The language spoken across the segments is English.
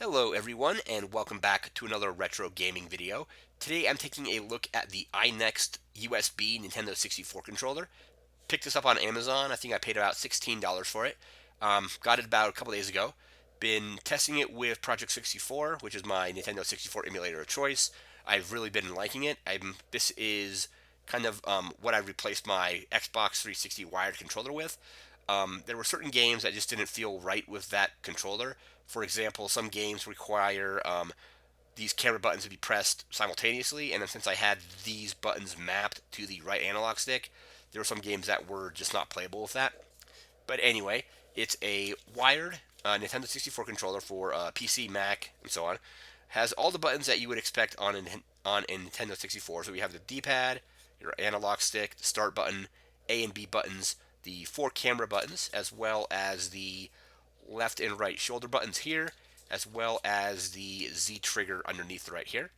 Hello everyone and welcome back to another retro gaming video. Today I'm taking a look at the iNNEXT USB Nintendo 64 controller. Picked this up on Amazon. I think I paid about $16 for it. Got it about a couple days ago. Been testing it with Project 64, which is my Nintendo 64 emulator of choice. I've really been liking it. This is kind of what I replaced my Xbox 360 wired controller with. There were certain games that just didn't feel right with that controller. For example, some games require these camera buttons to be pressed simultaneously, and then since I had these buttons mapped to the right analog stick, there were some games that were just not playable with that. But anyway, it's a wired Nintendo 64 controller for PC, Mac, and so on. Has all the buttons that you would expect on a Nintendo 64. So we have the D-pad, your analog stick, the start button, A and B buttons, the four camera buttons, as well as the left and right shoulder buttons here, as well as the Z trigger underneath right here.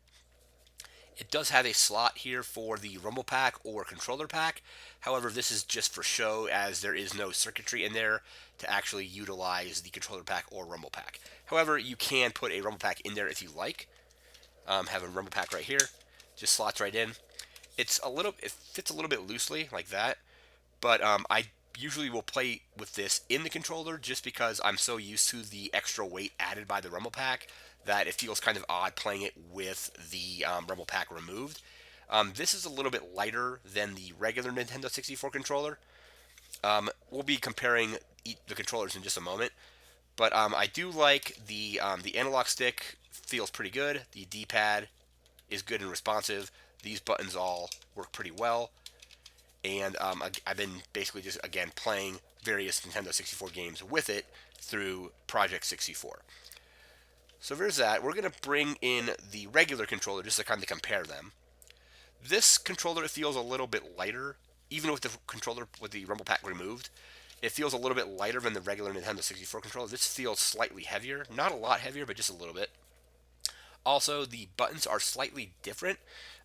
It does have a slot here for the rumble pack or controller pack. However, this is just for show as there is no circuitry in there to actually utilize the controller pack or rumble pack. However, you can put a rumble pack in there if you like. Have a rumble pack right here, just slots right in. It fits a little bit loosely like that, but I usually will play with this in the controller just because I'm so used to the extra weight added by the rumble pack that it feels kind of odd playing it with the rumble pack removed. This is a little bit lighter than the regular Nintendo 64 controller. We'll be comparing the controllers in just a moment, but I do like the analog stick feels pretty good. The D-pad is good and responsive. These buttons all work pretty well. And I've been basically just, again, playing various Nintendo 64 games with it through Project 64. So there's that. We're going to bring in the regular controller just to kind of compare them. This controller feels a little bit lighter, even with the controller with the rumble pack removed. It feels a little bit lighter than the regular Nintendo 64 controller. This feels slightly heavier. Not a lot heavier, but just a little bit. Also, the buttons are slightly different.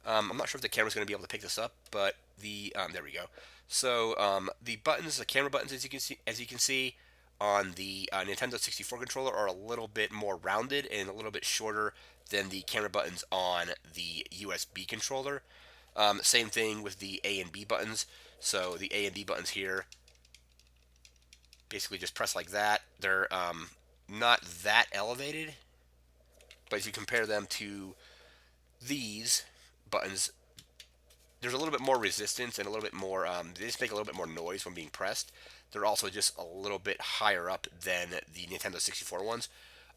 I'm not sure if the camera's going to be able to pick this up, but there we go. So the buttons, the camera buttons, as you can see on the Nintendo 64 controller, are a little bit more rounded and a little bit shorter than the camera buttons on the USB controller. Same thing with the A and B buttons. So the A and B buttons here, basically just press like that. They're not that elevated, but if you compare them to these buttons, there's a little bit more resistance and a little bit more, they just make a little bit more noise when being pressed. They're also just a little bit higher up than the Nintendo 64 ones.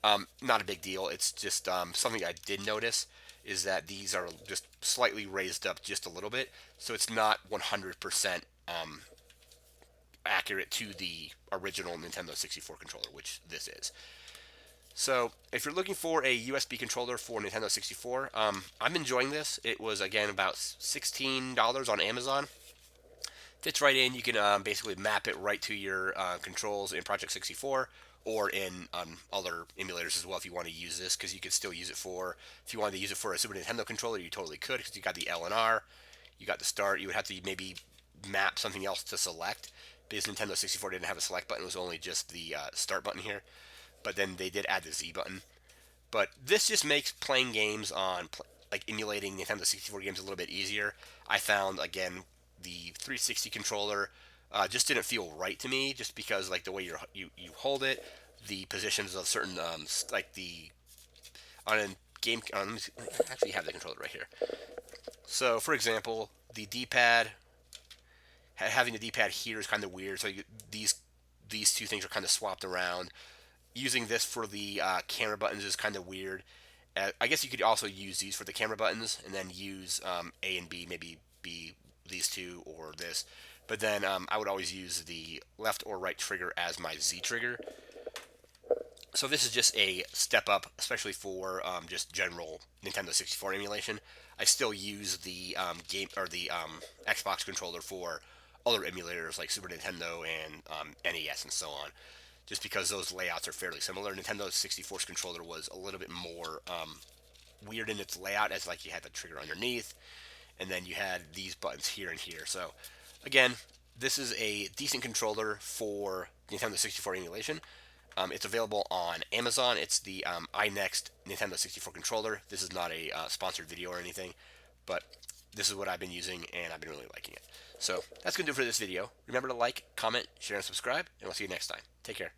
Not a big deal. It's just something I did notice is that these are just slightly raised up just a little bit, so it's not 100% accurate to the original Nintendo 64 controller, which this is. So, if you're looking for a USB controller for Nintendo 64, I'm enjoying this. It was, again, about $16 on Amazon. Fits right in. You can basically map it right to your controls in Project 64 or in other emulators as well if you want to use this, because you could still use it for, if you wanted to use it for a Super Nintendo controller, you totally could, because you got the L and R, you got the start. You would have to maybe map something else to select, because Nintendo 64 didn't have a select button. It was only just the start button here. But then they did add the Z button. But this just makes playing games on, like emulating Nintendo 64 games a little bit easier. I found, again, the 360 controller just didn't feel right to me, just because like the way you hold it, the positions of certain like the on a game. Let me actually have the controller right here. So, for example, the D-pad, having the D-pad here is kind of weird. So these two things are kind of swapped around. Using this for the camera buttons is kind of weird. I guess you could also use these for the camera buttons and then use A and B, maybe B these two or this. But then I would always use the left or right trigger as my Z trigger. So this is just a step up, especially for just general Nintendo 64 emulation. I still use the game or the Xbox controller for other emulators like Super Nintendo and NES and so on, just because those layouts are fairly similar. Nintendo 64's controller was a little bit more weird in its layout, as like you had the trigger underneath, and then you had these buttons here and here. So again, this is a decent controller for Nintendo 64 emulation. It's available on Amazon. It's the iNNEXT Nintendo 64 controller. This is not a sponsored video or anything, but this is what I've been using, and I've been really liking it. So that's going to do it for this video. Remember to like, comment, share, and subscribe, and we'll see you next time. Take care.